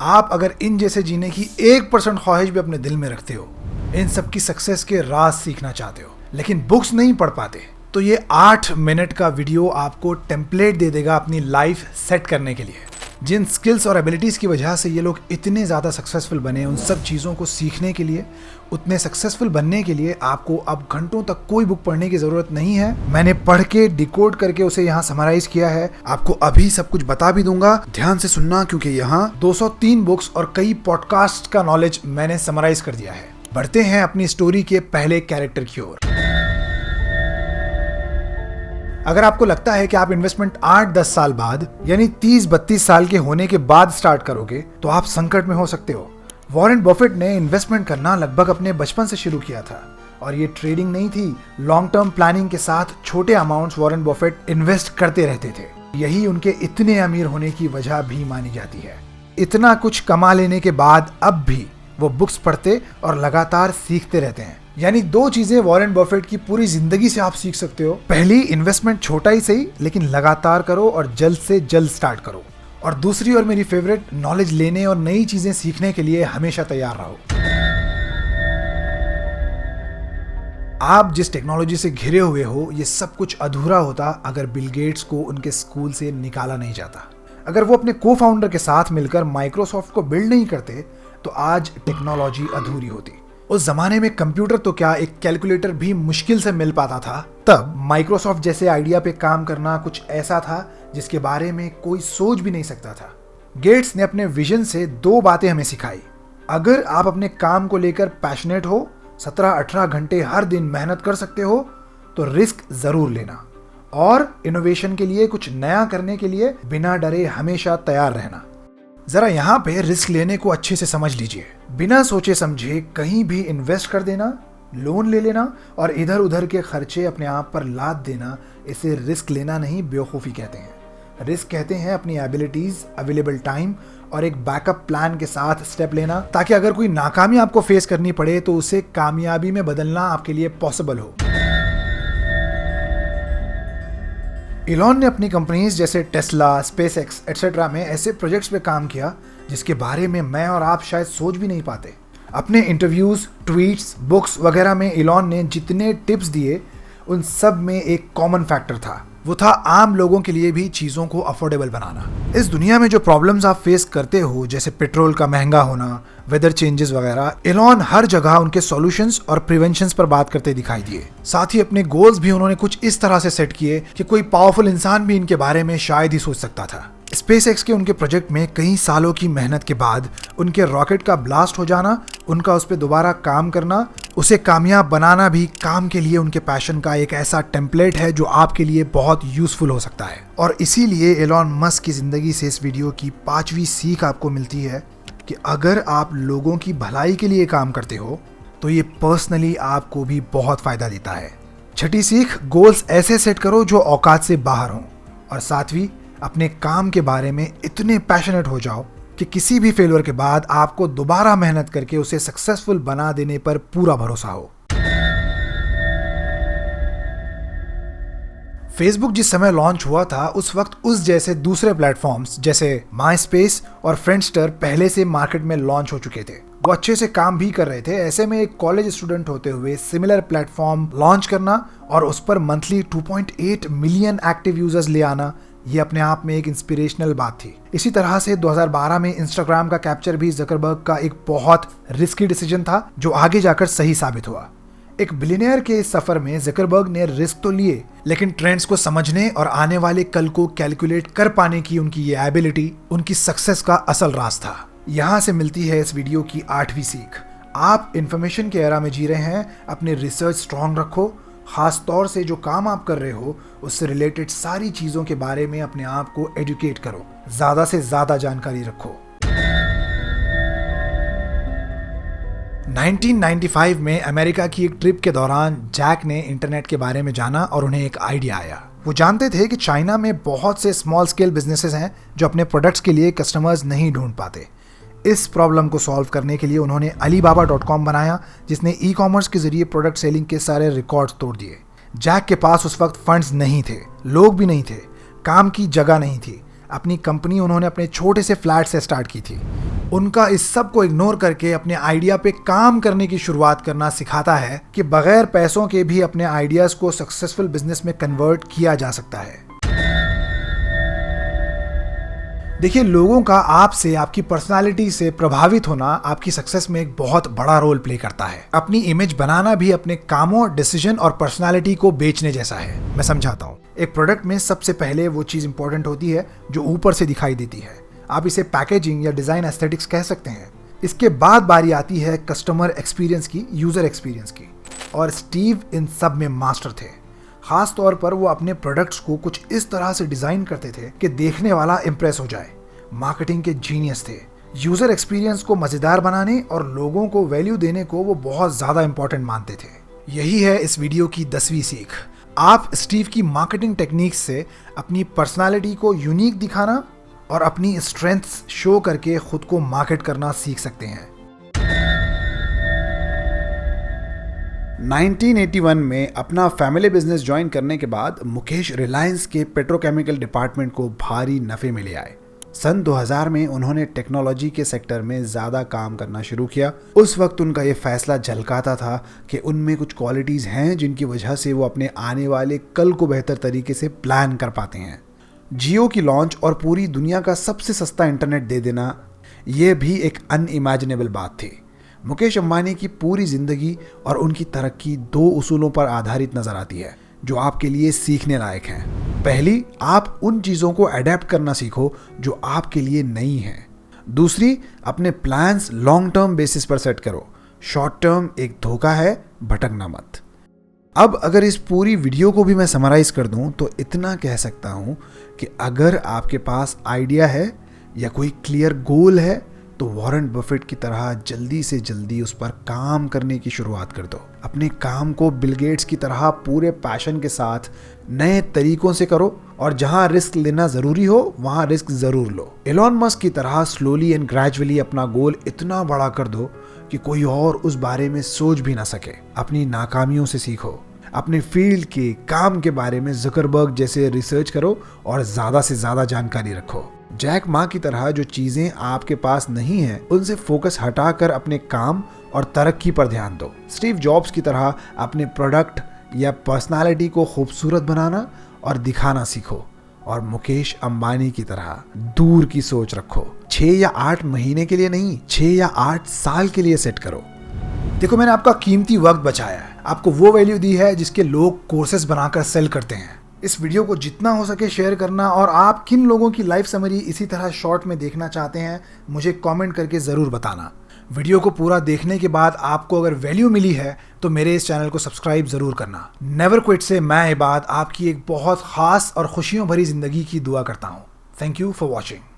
आप अगर इन जैसे जीने की 1% ख्वाहिश भी अपने दिल में रखते हो, इन सब की सक्सेस के राज सीखना चाहते हो, लेकिन बुक्स नहीं पढ़ पाते, तो ये 8 मिनट का वीडियो आपको टेम्पलेट दे देगा अपनी लाइफ सेट करने के लिए। जिन स्किल्स और एबिलिटीज़ की वजह से ये लोग इतने ज़्यादा सक्सेसफुल बने, उन सब चीज़ों को सीखने के लिए, उतने सक्सेसफुल बनने के लिए आपको अब घंटों तक कोई बुक पढ़ने की ज़रूरत नहीं है। मैंने पढ़ के डिकोड करके उसे यहाँ समराइज किया है। आपको अभी सब कुछ बता भी दूंगा, ध्यान से सुनना, क्योंकि यहाँ 203 बुक्स और कई पॉडकास्ट का नॉलेज मैंने समराइज कर दिया है। बढ़ते हैं अपनी स्टोरी के पहले कैरेक्टर की ओर। अगर आपको लगता है कि आप इन्वेस्टमेंट 8-10 साल बाद यानी 30-32 साल के होने के बाद स्टार्ट करोगे, तो आप संकट में हो सकते हो। वॉरेन बफेट ने इन्वेस्टमेंट करना लगभग अपने बचपन से शुरू किया था, और ये ट्रेडिंग नहीं थी, लॉन्ग टर्म प्लानिंग के साथ छोटे अमाउंट्स वॉरेन बफेट इन्वेस्ट करते रहते थे। यही उनके इतने अमीर होने की वजह भी मानी जाती है। इतना कुछ कमा लेने के बाद अब भी वो बुक्स पढ़ते और लगातार सीखते रहते हैं। यानी 2 चीजें वॉरेन बफेट की पूरी जिंदगी से आप सीख सकते हो। पहली, इन्वेस्टमेंट छोटा ही सही लेकिन लगातार करो और जल्द से जल्द स्टार्ट करो। और दूसरी और मेरी फेवरेट, नॉलेज लेने और नई चीजें सीखने के लिए हमेशा तैयार रहो। आप जिस टेक्नोलॉजी से घिरे हुए हो, ये सब कुछ अधूरा होता अगर बिल गेट्स को उनके स्कूल से निकाला नहीं जाता। अगर वो अपने को फाउंडर के साथ मिलकर माइक्रोसॉफ्ट को बिल्ड नहीं करते, तो आज टेक्नोलॉजी अधूरी होती। उस जमाने में कंप्यूटर तो क्या, एक कैलकुलेटर भी मुश्किल से मिल पाता था। तब माइक्रोसॉफ्ट जैसे आइडिया पे काम करना कुछ ऐसा था जिसके बारे में कोई सोच भी नहीं सकता था। गेट्स ने अपने विजन से 2 बातें हमें सिखाई। अगर आप अपने काम को लेकर पैशनेट हो, 17-18 घंटे हर दिन मेहनत कर सकते हो, तो रिस्क जरूर लेना, और इनोवेशन के लिए, कुछ नया करने के लिए बिना डरे हमेशा तैयार रहना। जरा यहाँ पे रिस्क लेने को अच्छे से समझ लीजिए। बिना सोचे समझे कहीं भी इन्वेस्ट कर देना, लोन ले लेना और इधर उधर के खर्चे अपने आप पर लाद देना, इसे रिस्क लेना नहीं, बेवकूफ़ी कहते हैं। रिस्क कहते हैं अपनी एबिलिटीज, अवेलेबल टाइम और एक बैकअप प्लान के साथ स्टेप लेना, ताकि अगर कोई नाकामी आपको फेस करनी पड़े तो उसे कामयाबी में बदलना आपके लिए पॉसिबल हो। इलॉन ने अपनी कंपनीज जैसे टेस्ला, स्पेसएक्स एटसेट्रा में ऐसे प्रोजेक्ट्स पे काम किया जिसके बारे में मैं और आप शायद सोच भी नहीं पाते। अपने इंटरव्यूज, ट्वीट्स, बुक्स वगैरह में इलॉन ने जितने टिप्स दिए, उन सब में एक कॉमन फैक्टर था। वो था आम लोगों के लिए भी चीज़ों को अफोर्डेबल बनाना। इस दुनिया में जो प्रॉब्लम्स आप फेस करते हो, जैसे पेट्रोल का महंगा होना, वेदर चेंजेस वगैरह, इलॉन हर जगह उनके सॉल्यूशंस और प्रिवेंशंस पर बात करते दिखाई दिए। साथ ही अपने गोल्स भी उन्होंने कुछ इस तरह से सेट किए कि कोई पावरफुल इंसान भी इनके बारे में शायद ही सोच सकता था। स्पेसएक्स के उनके प्रोजेक्ट में कई सालों की मेहनत के बाद उनके रॉकेट का ब्लास्ट हो जाना, उनका उस पर दोबारा काम करना, उसे कामयाब बनाना भी काम के लिए उनके पैशन का एक ऐसा टेम्पलेट है जो आपके लिए बहुत यूजफुल हो सकता है। और इसीलिए एलॉन मस्क की जिंदगी से इस वीडियो की 5वीं सीख आपको मिलती है कि अगर आप लोगों की भलाई के लिए काम करते हो, तो ये पर्सनली आपको भी बहुत फायदा देता है। 6ठी सीख, गोल्स ऐसे सेट करो जो औकात से बाहर हों। और 7वीं, अपने काम के बारे में इतने पैशनेट हो जाओ कि किसी भी फेलियर के बाद आपको दोबारा मेहनत करके उसे सक्सेसफुल बना देने पर पूरा भरोसा हो। फेसबुक जिस समय लॉन्च हुआ था, उस वक्त उस जैसे दूसरे प्लेटफॉर्म्स जैसे माई स्पेस और फ्रेंडस्टर पहले से मार्केट में लॉन्च हो चुके थे। वो अच्छे से काम भी कर रहे थे। ऐसे में एक कॉलेज स्टूडेंट होते हुए सिमिलर प्लेटफॉर्म लॉन्च करना और उस पर मंथली 2.8 मिलियन एक्टिव यूजर्स ले आना, ये अपने आप में एक इंस्पिरेशनल बात थी। इसी तरह से 2012 में इंस्टाग्राम का कैप्चर भी जकरबर्ग का एक बहुत रिस्की डिसीजन था, जो आगे जाकर सही साबित हुआ। एक बिलियनियर के इस सफर में जकरबर्ग ने रिस्क तो लिए, लेकिन ट्रेंड्स को समझने और आने वाले कल को कैलकुलेट कर पाने की उनकी ये एबिलिटी उनकी सक्सेस का असल राज था। यहाँ से मिलती है इस वीडियो की 8वीं सीख। आप इंफॉर्मेशन के एरा में जी रहे हैं, अपने रिसर्च स्ट्रॉन्ग रखो। खास तौर से जो काम आप कर रहे हो उससे रिलेटेड सारी चीजों के बारे में अपने आप को एजुकेट करो, ज्यादा से ज्यादा जानकारी रखो। 1995 में अमेरिका की एक ट्रिप के दौरान जैक ने इंटरनेट के बारे में जाना और उन्हें एक आइडिया आया। वो जानते थे कि चाइना में बहुत से स्मॉल स्केल बिजनेसेस हैं जो अपने प्रोडक्ट्स के लिए कस्टमर्स नहीं ढूंढ पाते। इस प्रॉब्लम को सॉल्व करने के लिए उन्होंने Alibaba.com बनाया, जिसने ई कॉमर्स के जरिए प्रोडक्ट सेलिंग के सारे रिकॉर्ड्स तोड़ दिए। जैक के पास उस वक्त फंड्स नहीं थे, लोग भी नहीं थे, काम की जगह नहीं थी। अपनी कंपनी उन्होंने अपने छोटे से फ्लैट से स्टार्ट की थी। उनका इस सब को इग्नोर करके अपने आइडिया पे काम करने की शुरुआत करना सिखाता है कि बगैर पैसों के भी अपने आइडियाज को सक्सेसफुल बिजनेस में कन्वर्ट किया जा सकता है। देखिए, लोगों का आपसे, आपकी पर्सनालिटी से प्रभावित होना आपकी सक्सेस में एक बहुत बड़ा रोल प्ले करता है। अपनी इमेज बनाना भी अपने कामों, डिसीजन और पर्सनालिटी को बेचने जैसा है। मैं समझाता हूँ। एक प्रोडक्ट में सबसे पहले वो चीज इंपॉर्टेंट होती है जो ऊपर से दिखाई देती है। आप इसे पैकेजिंग या डिजाइन एस्थेटिक्स कह सकते हैं। इसके बाद बारी आती है कस्टमर एक्सपीरियंस की, यूजर एक्सपीरियंस की, और स्टीव इन सब में मास्टर थे। खास तौर पर वो अपने प्रोडक्ट्स को कुछ इस तरह से डिजाइन करते थे कि देखने वाला इंप्रेस हो जाए। मार्केटिंग के जीनियस थे। यूजर एक्सपीरियंस को मजेदार बनाने और लोगों को वैल्यू देने को वो बहुत ज्यादा इंपॉर्टेंट मानते थे। यही है इस वीडियो की 10वीं सीख। आप स्टीव की मार्केटिंग टेक्निक्स से अपनी पर्सनालिटी को यूनिक दिखाना और अपनी स्ट्रेंथ्स शो करके खुद को मार्केट करना सीख सकते हैं। 1981 में अपना फैमिली बिजनेस ज्वाइन करने के बाद मुकेश रिलायंस के पेट्रोकेमिकल डिपार्टमेंट को भारी नफे में ले आए। सन 2000 में उन्होंने टेक्नोलॉजी के सेक्टर में ज़्यादा काम करना शुरू किया। उस वक्त उनका ये फैसला झलकाता था कि उनमें कुछ क्वालिटीज़ हैं जिनकी वजह से वो अपने आने वाले कल को बेहतर तरीके से प्लान कर पाते हैं। जियो की लॉन्च और पूरी दुनिया का सबसे सस्ता इंटरनेट दे देना, ये भी एक अनइमेजिनेबल बात थी। मुकेश अंबानी की पूरी जिंदगी और उनकी तरक्की 2 उसूलों पर आधारित नजर आती है जो आपके लिए सीखने लायक हैं। पहली, आप उन चीज़ों को अडेप्ट करना सीखो जो आपके लिए नई हैं। दूसरी, अपने प्लान्स लॉन्ग टर्म बेसिस पर सेट करो। शॉर्ट टर्म एक धोखा है, भटकना मत। अब अगर इस पूरी वीडियो को भी मैं समराइज कर दूं तो इतना कह सकता हूं कि अगर आपके पास आइडिया है या कोई क्लियर गोल है तो वॉरेन बफेट की तरह जल्दी से जल्दी उस पर काम करने की शुरुआत कर दो। अपने काम को बिल गेट्स की तरह पूरे पैशन के साथ नए तरीकों से करो और जहां रिस्क लेना जरूरी हो वहां रिस्क जरूर लो। एलोन मस्क की तरह स्लोली एंड ग्रेजुअली अपना गोल इतना बड़ा कर दो कि कोई और उस बारे में सोच भी ना सके। अपनी नाकामियों से सीखो। अपने फील्ड के काम के बारे में ज़करबर्ग जैसे रिसर्च करो और ज़्यादा से ज़्यादा जानकारी रखो। जैक मा की तरह जो चीज़ें आपके पास नहीं हैं उनसे फोकस हटाकर अपने काम और तरक्की पर ध्यान दो। स्टीव जॉब्स की तरह अपने प्रोडक्ट या पर्सनालिटी को खूबसूरत बनाना और दिखाना सीखो। और मुकेश अंबानी की तरह दूर की सोच रखो। 6 या 8 महीने के लिए नहीं, 6 या 8 साल के लिए सेट करो। देखो, मैंने आपका कीमती वक्त बचाया है, आपको वो वैल्यू दी है जिसके लोग कोर्सेज बनाकर सेल करते हैं। इस वीडियो को जितना हो सके शेयर करना, और आप किन लोगों की लाइफ समरी इसी तरह शॉर्ट में देखना चाहते हैं मुझे कमेंट करके ज़रूर बताना। वीडियो को पूरा देखने के बाद आपको अगर वैल्यू मिली है तो मेरे इस चैनल को सब्सक्राइब ज़रूर करना। नेवर क्विट से मैं इबाद आपकी एक बहुत ख़ास और खुशियों भरी ज़िंदगी की दुआ करता हूँ। Thank you for watching.